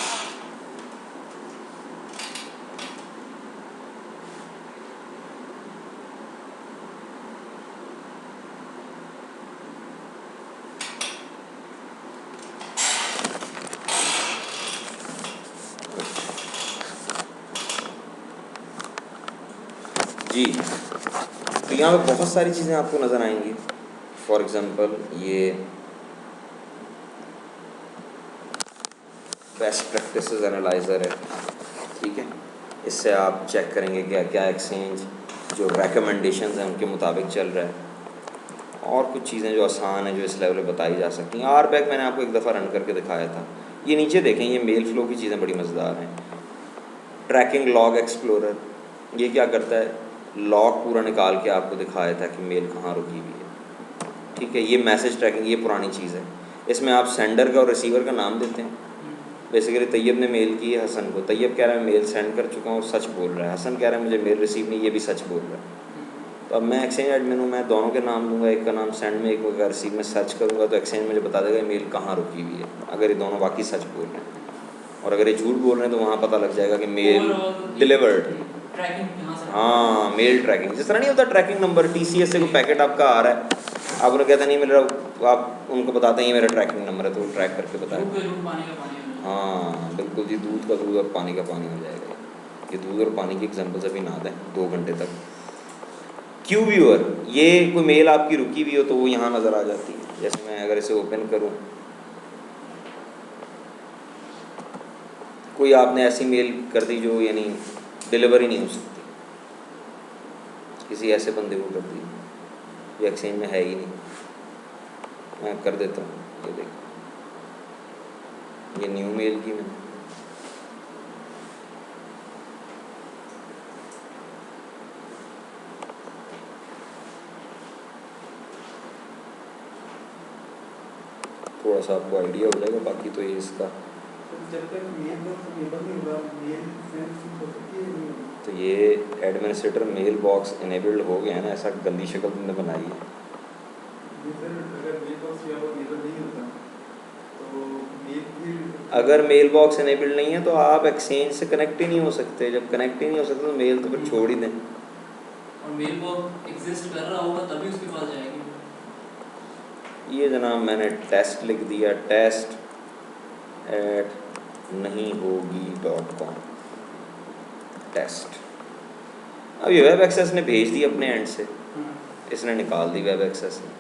जी, तो यहाँ पे बहुत सारी चीज़ें आपको नज़र आएंगी। फॉर एग्ज़ाम्पल ये बेस्ट प्रैक्टिसेस एनालाइज़र है, ठीक है, इससे आप चेक करेंगे कि क्या एक्सचेंज जो रेकमेंडेशंस हैं उनके मुताबिक चल रहा है। और कुछ चीज़ें जो आसान हैं, जो इस लेवल पे बताई जा सकती हैं। आरबैक मैंने आपको एक दफ़ा रन करके दिखाया था। ये नीचे देखें, ये मेल फ्लो की चीज़ें बड़ी मज़ेदार हैं। ट्रैकिंग लॉग एक्सप्लोरर, ये क्या करता है, लॉग पूरा निकाल के आपको दिखाया था कि मेल कहाँ रुकी हुई है। ठीक है, ये मैसेज ट्रैकिंग, ये पुरानी चीज़ है। इसमें आप सेंडर का और रिसीवर का नाम देते हैं। बेसिकली तैयब ने मेल की है हसन को, तैयब कह रहा है मेल सेंड कर चुका हूँ, सच बोल रहा है। हसन कह रहा है मुझे मेल रिसीव नहीं, ये भी सच बोल रहा है। तो अब मैं एक्सचेंज एडमिन हूँ, मैं दोनों के नाम लूँगा, एक का नाम सेंड में, एक का रिसीव में, सर्च करूँगा तो एक्सचेंज मुझे बता देगा मेल कहाँ रुकी हुई है, अगर ये दोनों वाकई सच बोल रहे हैं। और अगर ये झूठ बोल रहे हैं तो वहाँ पता लग जाएगा कि मेल डिलीवर्ड। ट्रैकिंग कहाँ से, हाँ, मेल ट्रैकिंग, जिस तरह नहीं होता ट्रैकिंग नंबर, TCS से कोई पैकेट आपका आ रहा है, आप उन्हें कहते नहीं मिल रहा, आप उनको बताते हैं ये मेरा ट्रैकिंग नंबर है, तो वो ट्रैक करके बताएं। दूध का दूध, पानी का पानी हो जाएगा। हाँ बिल्कुल जी, दूध का दूध और पानी का पानी हो जाएगा। ये दूध और पानी की एग्जाम्पल्स अभी ना दें 2 घंटे तक। क्यू व्यूअर, ये कोई मेल आपकी रुकी हुई हो तो वो यहाँ नज़र आ जाती है। जैसे मैं अगर इसे ओपन करूँ, कोई आपने ऐसी मेल कर दी जो यानी डिलीवर ही नहीं हो सकती, किसी ऐसे बंदे को कर दी जो एक्सचेंज में है ही नहीं। मैं कर देता हूँ, ये देखो, ये न्यू मेल की मैंने, थोड़ा सा आपको आइडिया हो जाएगा। बाकी तो ये इसका, जब तक मेल बॉक्स इनेबल नहीं होगा मेल सेंड हो सकती है नहीं होगी। तो ये एडमिनिस्ट्रेटर मेल बॉक्स इनेबल्ड हो गया है ना, ऐसा गंदी शक्ल तुमने बनाई है। सर अगर मेल बॉक्स या वो इनेबल नहीं होता तो मेल फिर अगर मेल बॉक्स इनेबल्ड नहीं है तो आप एक्सचेंज से कनेक्ट ही नहीं हो सकते। जब कनेक्ट ही नहीं हो सकते तो मेल तो फिर छोड़ ही दें। और मेल बॉक्स एग्जिस्ट कर रहा होगा तभी उसके पास जाएगी। ये जनाब मैंने टेस्ट लिख दिया, टेस्ट एट नहीं होगी .com, टेस्ट। अब ये वेब एक्सेस ने भेज दी अपने एंड से, इसने निकाल दी वेब एक्सेस ने,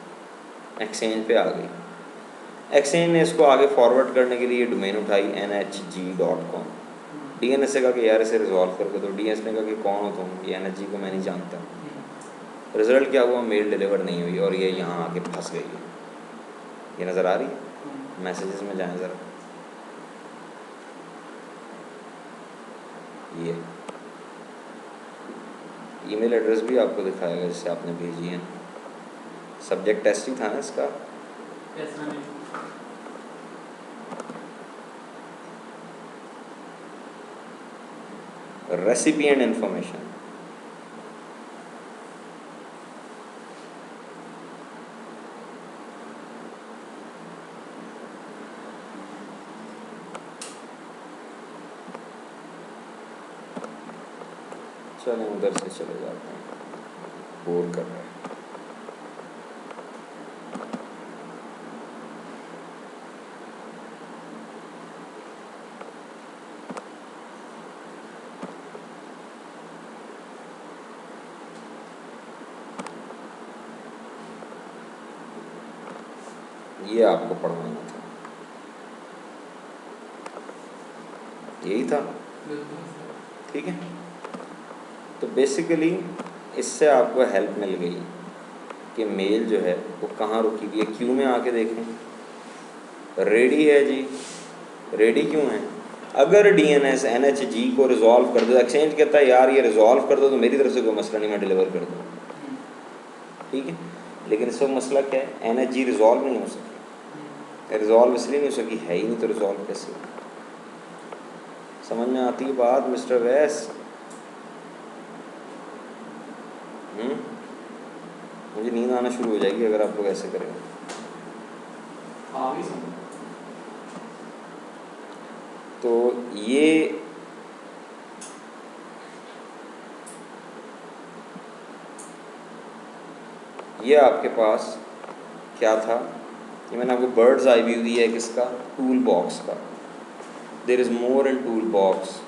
एक्सचेंज पे आ गई। एक्सचेंज ने इसको आगे फॉरवर्ड करने के लिए डोमेन उठाई nhg.com। DNS से कहा कि यार इसे रिजॉल्व करके दो। DNS ने कहा कि कौन हो तुम, ये NHG को मैं नहीं जानता। रिजल्ट क्या हुआ, मेल डिलीवर नहीं हुई और ये यहाँ आके फंस गई है। ये नज़र आ रही है, मैसेजेस में जाएं ज़रा, ईमेल एड्रेस भी आपको दिखाएगा जिससे आपने भेजी है। सब्जेक्ट टेस्ट ही था ना इसका। कैसा नहीं रेसिपिएंट इंफॉर्मेशन। चलें उधर से चले जाते हैं, बोर कर रहे हैं। ये आपको पढ़वाना था, यही था, ठीक है। तो बेसिकली इससे आपको हेल्प मिल गई कि मेल जो है वो कहाँ रुकी हुई है। क्यू में आके देखें, रेडी है जी, रेडी क्यों है। अगर डीएनएस एनएचजी को रिजॉल्व कर दो, एक्सचेंज कहता है यार ये रिजॉल्व कर दो तो मेरी तरफ से कोई मसला नहीं, मैं डिलीवर कर दूँ, ठीक है। लेकिन इस वक्त मसला क्या है, एनएचजी रिजॉल्व नहीं हो सकी। रिजॉल्व इसलिए नहीं हो सकी, है ही नहीं, तो रिजॉल्व कैसे। समझ में आती है बात मिस्टर वैस? मुझे नींद आना शुरू हो जाएगी अगर आप लोग ऐसे करेंगे। आ गई समझ। तो ये आपके पास क्या था, ये मैंने आपको बर्ड्स आई व्यू दी है किसका, टूल बॉक्स का। There is more in tool box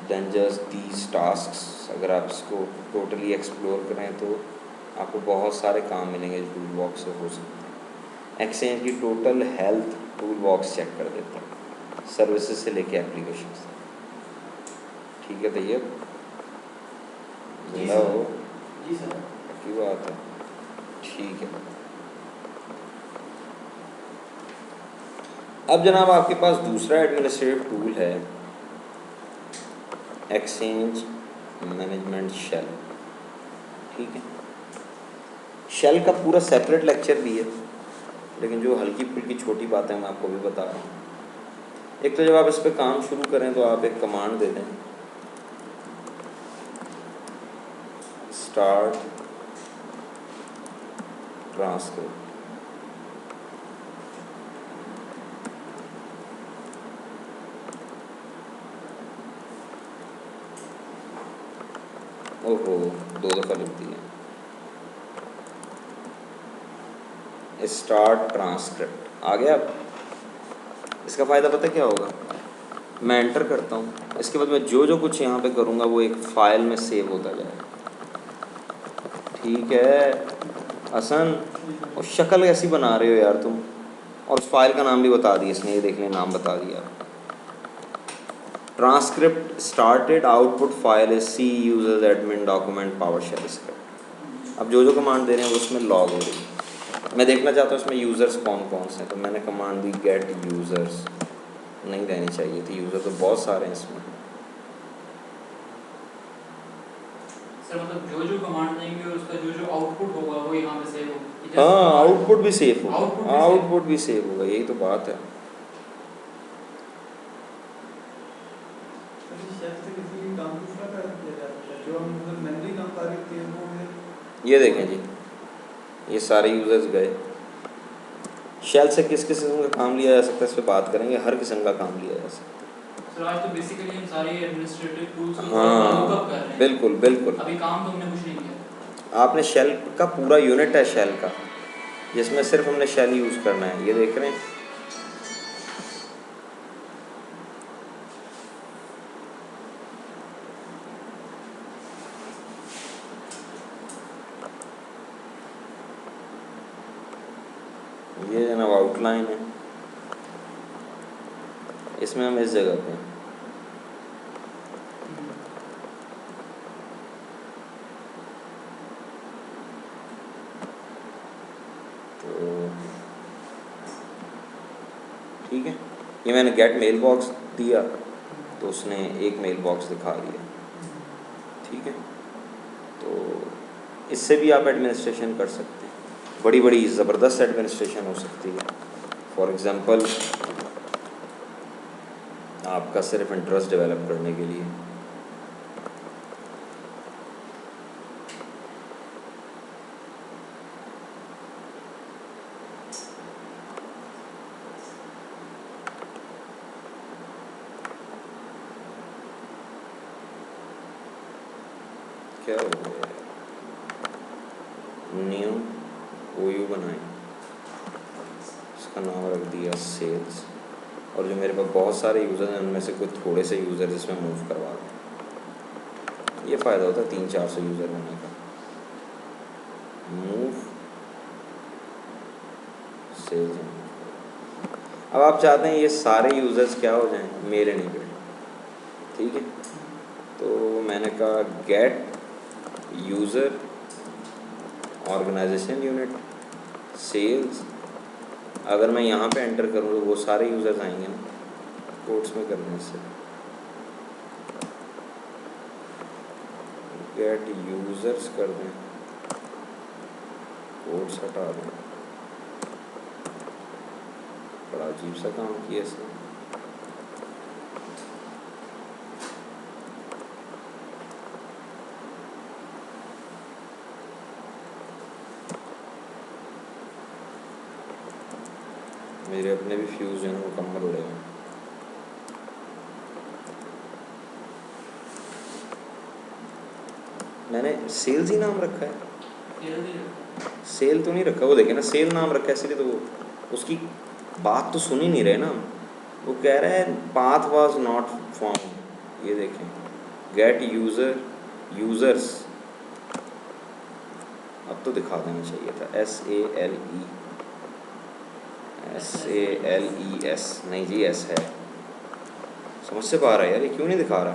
than just these tasks. अगर आप इसको टोटली एक्सप्लोर करें तो आपको बहुत सारे काम मिलेंगे जो टूल बॉक्स से हो सकते हैं। एक्सचेंज की total health tool box check कर देता है, सर्विसेज से लेके एप्लीकेशन तक, ठीक है। तैयब जी बोला सर। हो जी सर। की बात है, ठीक है। अब जनाब आपके पास दूसरा एडमिनिस्ट्रेटिव टूल है एक्सचेंज मैनेजमेंट शेल, ठीक है। शेल का पूरा सेपरेट लेक्चर भी है, लेकिन जो हल्की फुल्की छोटी बातें मैं आपको भी बता रहा हूँ। एक तो जब आप इस पर काम शुरू करें तो आप एक कमांड दे दें, स्टार्ट ट्रांसक्रिप्ट। ओहो, 2 दफ़ा लिख दिया। स्टार्ट ट्रांसक्रिप्ट आ गया। अब इसका फ़ायदा पता क्या होगा, मैं एंटर करता हूँ, इसके बाद मैं जो जो कुछ यहाँ पे करूँगा वो एक फ़ाइल में सेव होता जाएगा, ठीक है। हसन, और शक्ल ऐसी बना रहे हो यार तुम, और उस फाइल का नाम भी बता दिया इसने, ये देख लें नाम बता दिया। Transcript started, output file is C users admin document PowerShell script. अब जो जो कमांड दे रहे हैं वो उसमें लॉग हो रही है। मैं देखना चाहता हूँ इसमें यूज़र्स कौन कौन से हैं, तो मैंने कमांड दी गेट यूज़र्स, नहीं देनी चाहिए थी, यूज़र तो बहुत सारे हैं इसमें। सर मतलब जो जो कमांड देंगे उसका जो जो आउटपुट होगा वो यहाँ पे सेव होगा। हाँ, आउटपुट भी सेव होगा, आउटपुट भी सेव सेव होगा, यही तो बात है। ये देखें जी, ये सारे यूज़र्स गए। शेल से किस किस्म का काम लिया जा सकता है इस पर बात करेंगे, हर किस्म का काम लिया जा सकता है। सर आज तो बेसिकली हम सारे एडमिनिस्ट्रेटिव टूल्स हाँ कर रहे हैं। बिल्कुल बिल्कुल। अभी काम तो हमने कुछ नहीं किया। आपने शेल का पूरा यूनिट है शेल का, जिसमें सिर्फ हमने शेल यूज़ करना है, ये देख रहे हैं। ये जनाब आउटलाइन है, इसमें हम इस जगह पे तो ठीक है। ये मैंने गेट मेल बॉक्स दिया तो उसने एक मेल बॉक्स दिखा दिया, ठीक है। तो इससे भी आप एडमिनिस्ट्रेशन कर सकते हैं, बड़ी बड़ी ज़बरदस्त एडमिनिस्ट्रेशन हो सकती है। फॉर एग्ज़ाम्पल आपका सिर्फ इंटरेस्ट डेवलप करने के लिए क्या हो गया, न्यू OU बनाएं, इसका नाम रख दिया सेल्स, और जो मेरे पास बहुत सारे यूज़र हैं उनमें से कुछ थोड़े से यूज़र इसमें मूव करवा दें। ये फ़ायदा होता है 300-400 यूज़र होने का। मूव सेल्स, अब आप चाहते हैं ये सारे यूज़र्स क्या हो जाएं, मेल एनेबल्ड, ठीक है। तो मैंने कहा get user organisation unit sales, अगर मैं यहाँ पे एंटर करूँ तो वो सारे यूज़र्स आएंगे ना, कोट्स में करने से। गेट यूज़र्स कर दें, कोट्स हटा दें, बड़ा अजीब सा काम किया इसने। मेरे अपने भी फ्यूज़ जो है मुकम्मल उड़े हुए हैं। मैंने सेल्स ही नाम रखा है, सेल तो नहीं रखा, वो देखे ना सेल नाम रखा है, इसलिए तो वो उसकी बात तो सुन ही नहीं रहे ना हम। वो कह रहा है पाथ वाज नॉट फाउंड, ये देखें गेट यूज़र यूज़र्स, अब तो दिखा देना चाहिए था SALES, नहीं जी S है, समझ से पा रहा है यार, ये क्यों नहीं दिखा रहा।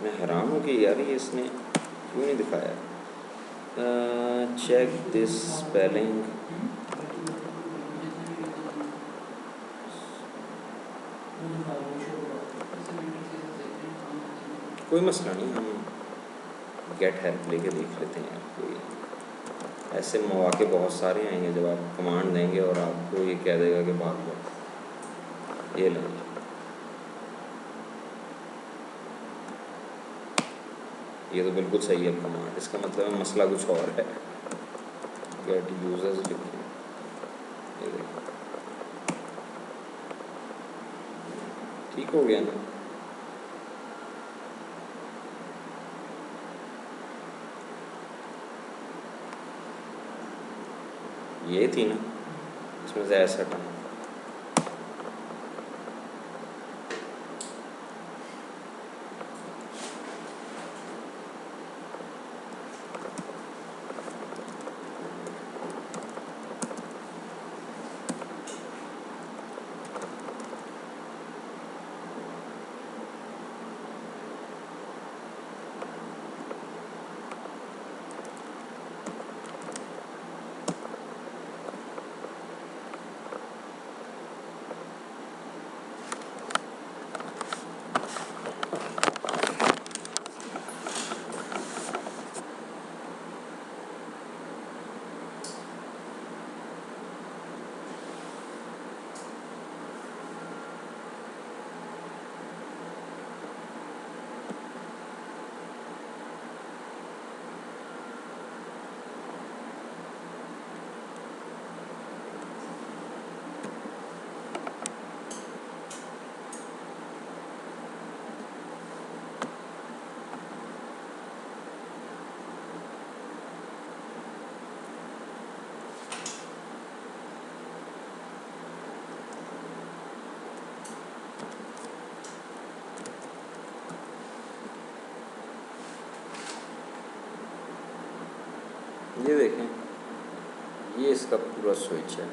मैं हैरान हूँ कि यार ये इसने क्यों नहीं दिखाया। चेक दिस स्पेलिंग, कोई मसला नहीं, हम गेट हेल्प लेके देख लेते हैं। कोई ऐसे मौके बहुत सारे आएंगे जब आप कमांड देंगे और आपको ये कह देगा कि बात बात ये लेंगे। ये तो बिल्कुल सही है कमांड, इसका मतलब है मसला कुछ और है। गेट यूजर्स लिखें, ये देखो ठीक हो गया ना। ये थी ना, इसमें से ऐसा था। ये देखें, ये इसका पूरा स्विच है,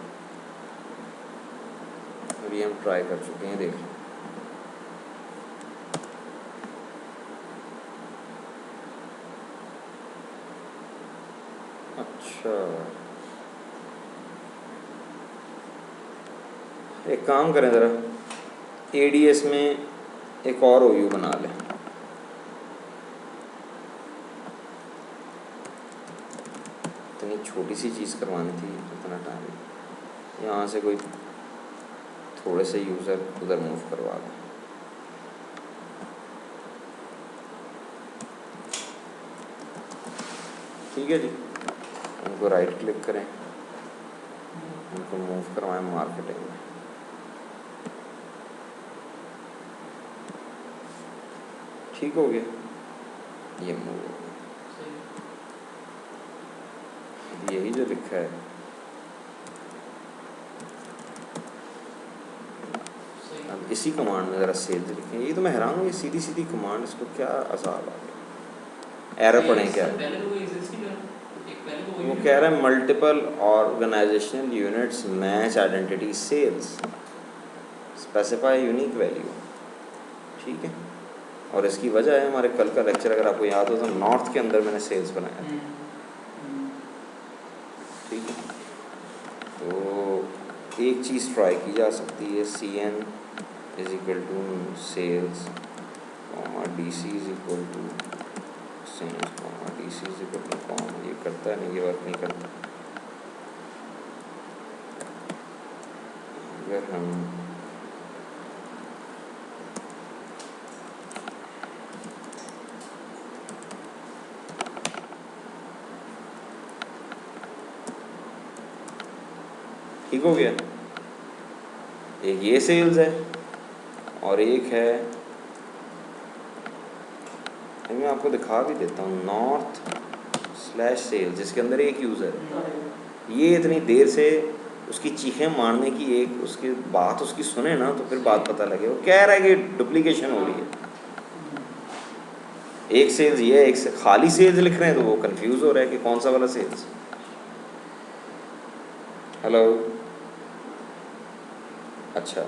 अभी हम ट्राई कर चुके हैं, देख लें। अच्छा, एक काम करें ज़रा, ADS में एक और OU बना लें। इतनी छोटी सी चीज़ करवानी थी, इतना टाइम। यहाँ से कोई थोड़े से यूज़र उधर मूव करवा दें। ठीक है जी, उनको राइट क्लिक करें, उनको मूव करवाएं मार्केटिंग में। ठीक हो गया, ये मूव हो गया। यही जो लिखा है अब इसी कमांड में ज़रा सेल्स लिखें। ये तो मैं हैरान हूँ, ये सीधी सीधी कमांड, इसको क्या असाब आ गया। एरर पढ़ें क्या है? वो कह रहा है multiple organisational units match identity sales, specify unique value. ठीक है, और इसकी वजह है हमारे कल का लेक्चर, अगर आपको याद हो तो नॉर्थ के अंदर मैंने सेल्स बनाया था। ठीक है, तो एक चीज़ ट्राई की जा सकती है, CN is equal to sales DC is equal to sales DC is equal to com. ये करता है नहीं, ये वर्क नहीं करता। अगर हम ठीक हो गया, एक ये सेल्स है और एक है, मैं आपको दिखा भी देता हूँ, north/sales, जिसके अंदर एक यूज़र है। ये इतनी देर से उसकी चीखें मारने की एक उसकी बात उसकी सुने ना, तो फिर बात पता लगे। वो कह रहा है कि डुप्लीकेशन हो रही है, एक सेल्स ये है, एक से खाली सेल्स लिख रहे हैं, तो वो कंफ्यूज हो रहा है कि कौन सा वाला सेल्स। हेलो, अच्छा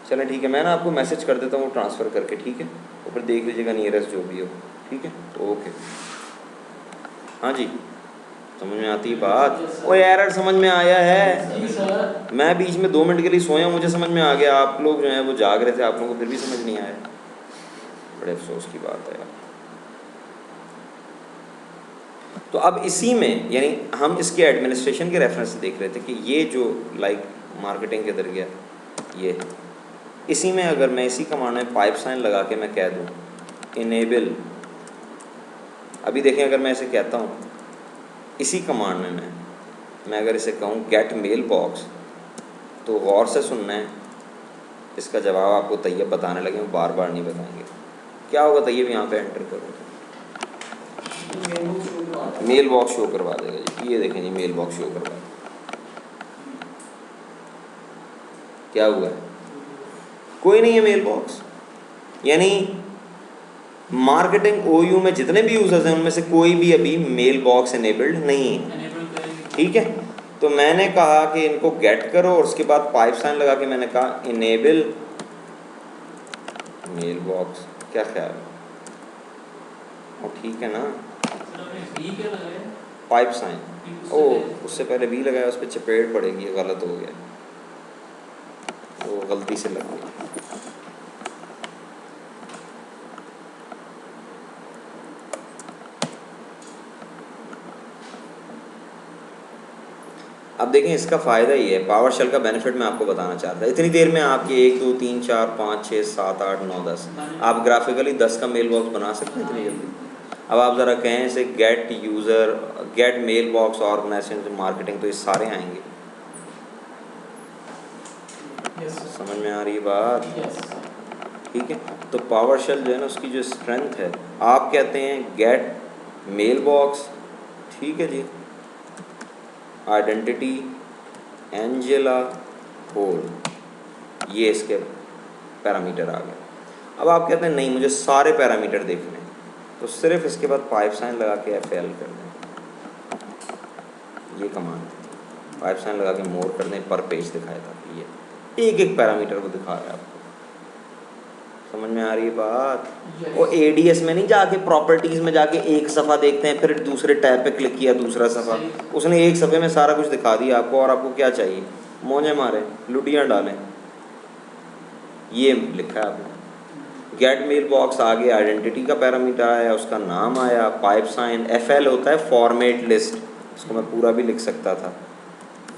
चलें ठीक है, मैं ना आपको मैसेज कर देता हूँ ट्रांसफ़र करके। ठीक है, तो फिर देख लीजिएगा नियरेस्ट जो भी हो। ठीक है, ओके। हाँ जी, समझ में आती है बात? वो एरर समझ में आया है? जी सर। मैं बीच में 2 मिनट के लिए सोया, मुझे समझ में आ गया। आप लोग जो हैं वो जाग रहे थे, आप लोगों को फिर भी समझ नहीं आया। बड़े अफसोस की बात है यार। तो अब इसी में, यानी हम इसके एडमिनिस्ट्रेशन के रेफरेंस से देख रहे थे कि ये जो लाइक मार्केटिंग के अंदर गया, ये इसी में अगर मैं इसी कमांड में पाइप साइन लगा के मैं कह दूँ इनेबल, अभी देखें अगर मैं इसे कहता हूँ इसी कमांड में मैं अगर इसे कहूँ गेट मेल बॉक्स, तो गौर से सुनना है, इसका जवाब आपको तैयब बताने लगे, वो बार बार नहीं बताएंगे। क्या होगा तैयब? यहाँ पे एंटर करो, मेल बॉक्स शो करवा देगा जी। ये देखें जी, मेल बॉक्स शो करवा, क्या हुआ है? कोई नहीं है मेल बॉक्स। यानी मार्केटिंग OU में जितने भी यूजर्स हैं उनमें से कोई भी अभी मेल बॉक्स इनेबल्ड नहीं है। ठीक है, तो मैंने कहा कि इनको गेट करो और उसके बाद पाइप साइन लगा के मैंने कहा इनेबल मेल बॉक्स। क्या ख्याल है? और ठीक है ना, पाइप साइन, ओ उससे पहले भी लगाया, उस पर चपेट पड़ेगी, ये गलत हो गया, वो गलती से लग गई। अब देखें, इसका फ़ायदा ये है, पावर शेल का बेनिफिट मैं आपको बताना चाहता था। इतनी देर में आपके 1 2 3 4 5 6 7 8 9 10 आप ग्राफिकली 10 का मेल बॉक्स बना सकते हैं इतनी जल्दी। अब आप ज़रा कहें इसे get user, get mailbox organisation marketing, तो ये सारे आएंगे। समझ में आ रही बात? ठीक है, तो पावर शेल जो है ना, उसकी जो स्ट्रेंथ है, आप कहते हैं गेट मेल बॉक्स, ठीक है जी, आइडेंटिटी एंजेला होल, ये इसके पैरामीटर आ गए। अब आप कहते हैं नहीं मुझे सारे पैरामीटर देखने हैं, तो सिर्फ इसके बाद पाइप साइन लगा के FL कर दें, ये कमांड पाइप साइन लगा के मोर कर दें, पर पेज दिखाया था। ये एक एक पैरामीटर को दिखा रहा है आपको। समझ में आ रही है बात? वो ADS में नहीं जाके प्रॉपर्टीज़ में जाके एक सफ़ा देखते हैं, फिर दूसरे टैब पे क्लिक किया दूसरा सफ़ा, उसने एक सफ़े में सारा कुछ दिखा दिया आपको, और आपको क्या चाहिए? मौजें मारें, लुटियाँ डालें। ये लिखा है आपने। गेट मेल बॉक्स आगे आइडेंटिटी का पैरामीटर आया, उसका नाम आया, पाइप साइन, FL होता है फॉर्मेट लिस्ट, इसको मैं पूरा भी लिख सकता था,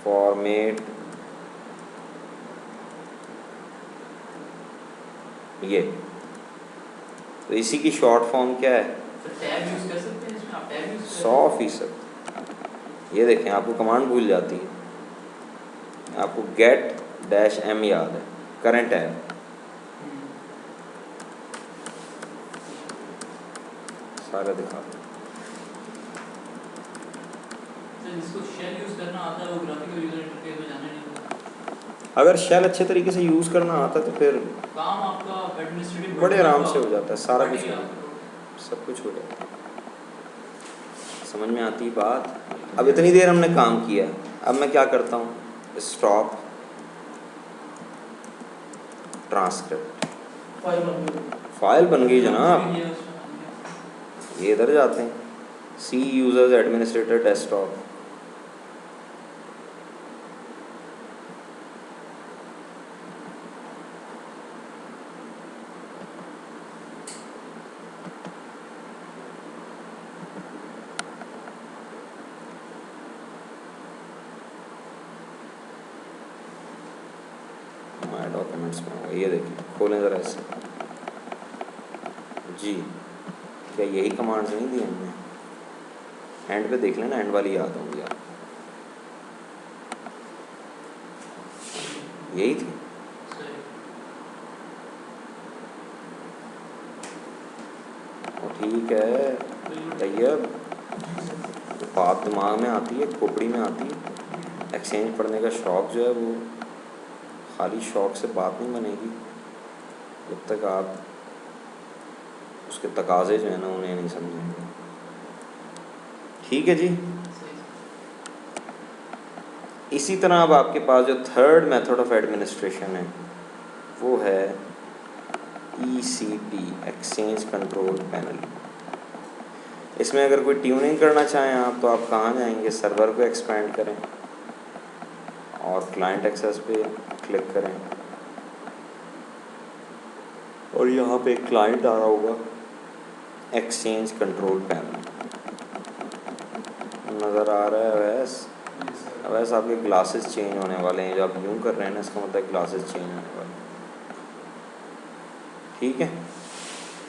फॉर्मेट ये। तो इसी की शॉर्ट फॉर्म क्या है? टैब यूज कर सकते हैं इसमें, आप टैब यूज 100%। ये देखें आपको कमांड भूल जाती है, आपको get-m याद है, करंट टैब, सारा दिखा दो। जिसको शेल यूज करना आता है वो ग्राफिकल यूजर इंटरफेस में जाना नहीं होता। अगर शेल अच्छे तरीके से यूज़ करना आता तो फिर काम आपका एडमिनिस्ट्रेटिव बड़े आराम से हो जाता है, सारा कुछ हो जाता है, है। सब कुछ हो जाता है। समझ में आती बात? अब इतनी देर हमने काम किया, अब मैं क्या करता हूँ, स्टॉप ट्रांसक्रिप्ट, फाइल बन गई जनाब। ये इधर जाते हैं, C users administrator desktop, my documents में होगा, ये देखिए, खोलें ज़रा ऐसे जी। क्या यही कमांड्स नहीं दी हमने? एंड पे देख लेना, एंड वाली याद होंगी आप, यही थी। और ठीक है तैयब, बात दिमाग में आती है, खोपड़ी में आती है। एक्सचेंज पढ़ने का शौक़ जो है वो खाली शौक़ से बात नहीं बनेगी जब तक आप उसके तकाज़े जो है ना उन्हें नहीं समझेंगे। ठीक है जी। इसी तरह अब आपके पास जो थर्ड मेथड ऑफ एडमिनिस्ट्रेशन है वो है ECP, एक्सचेंज कंट्रोल पैनल। इसमें अगर कोई ट्यूनिंग करना चाहें आप तो आप कहाँ जाएंगे, सर्वर को एक्सपेंड करें और क्लाइंट एक्सेस पे क्लिक करें और यहाँ पे एक क्लाइंट आ रहा होगा, एक्सचेंज कंट्रोल पैनल नज़र आ रहा है। वैसे आपके ग्लासेस चेंज होने वाले हैं, जो आप यूँ कर रहे हैं ना, इसका मतलब ग्लासेस चेंज होने वाले हैं। ठीक है,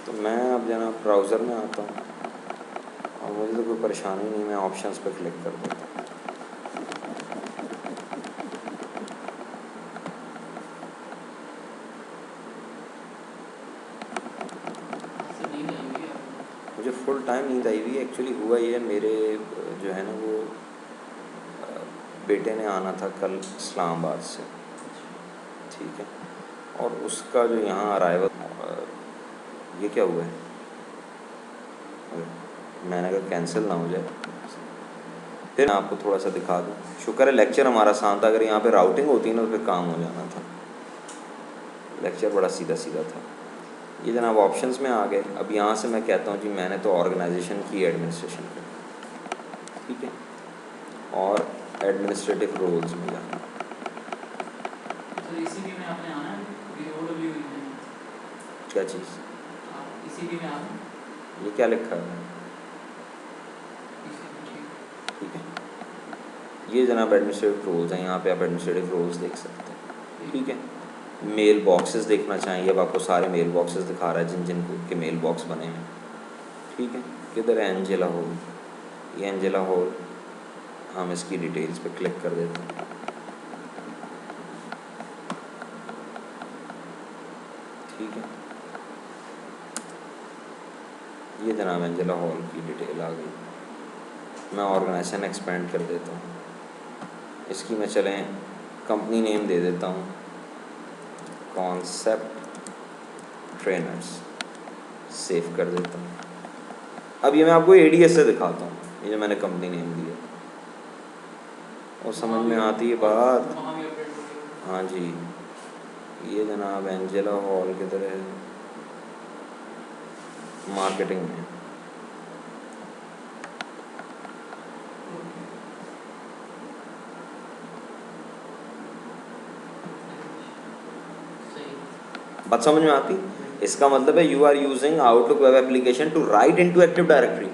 तो मैं अब जना ब्राउज़र में आता हूँ और मुझे तो कोई परेशानी नहीं, मैं ऑप्शंस पर क्लिक कर देता हूँ। मुझे फुल टाइम नींद आई हुई है। एक्चुअली हुआ ये है, मेरे जो है ना वो बेटे ने आना था कल इस्लामाबाद से, ठीक है, और उसका जो यहाँ अराइवल, ये क्या हुआ है, मैंने अगर कैंसिल ना हो जाए फिर मैं आपको थोड़ा सा दिखा दूँ। शुक्र है लेक्चर हमारा आसान था, अगर यहाँ पे राउटिंग होती ना तो फिर काम हो जाना था। लेक्चर बड़ा सीधा सीधा था। ये जनाब ऑप्शंस में आ गए। अब यहाँ से मैं कहता हूँ जी मैंने तो ऑर्गेनाइजेशन की एडमिनिस्ट्रेशन की, ठीक है, और एडमिनिस्ट्रेटिव रोल्स में जाना। इसी में आपने आना है, क्या चीज़? इसी में आना, ये क्या लिखा है? ठीक है, ये जनाब एडमिनिस्ट्रेटिव रोल्स हैं, यहाँ पे आप एडमिनिस्ट्रेटिव रोल्स देख सकते हैं। ठीक है, मेल बॉक्सेस देखना चाहिए, अब आपको सारे मेल बॉक्सेस दिखा रहा है जिन जिन के मेल बॉक्स बने हैं। ठीक है, किधर है एंजेला हॉल? ये एंजेला हॉल, हम इसकी डिटेल्स पे क्लिक कर देते हैं। ठीक है, ये जनाब एंजेला हॉल की डिटेल आ गई। मैं ऑर्गेनाइजेशन एक्सपेंड कर देता हूँ, इसकी मैं चलें कंपनी नेम दे देता हूँ, कॉन्सेप्ट ट्रेनर्स, सेव कर देता हूँ। अब ये मैं आपको ADS से दिखाता हूँ, ये जो मैंने कंपनी नेम दिया और समझ में आती है बात। हाँ जी, ये जनाब एंजेला हॉल किधर है, मार्केटिंग में। बात समझ में आती? इसका मतलब है you are using Outlook web application to write into active directory.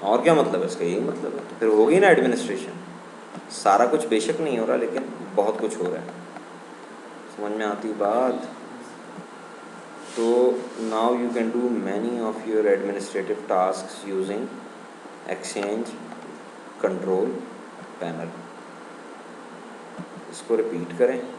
और क्या मतलब है इसका? यही मतलब है। तो फिर होगी ना एडमिनिस्ट्रेशन। सारा कुछ बेशक नहीं हो रहा, लेकिन बहुत कुछ हो रहा है। समझ में आती बात? तो now you can do many of your administrative task using exchange control panel. इसको रिपीट करें।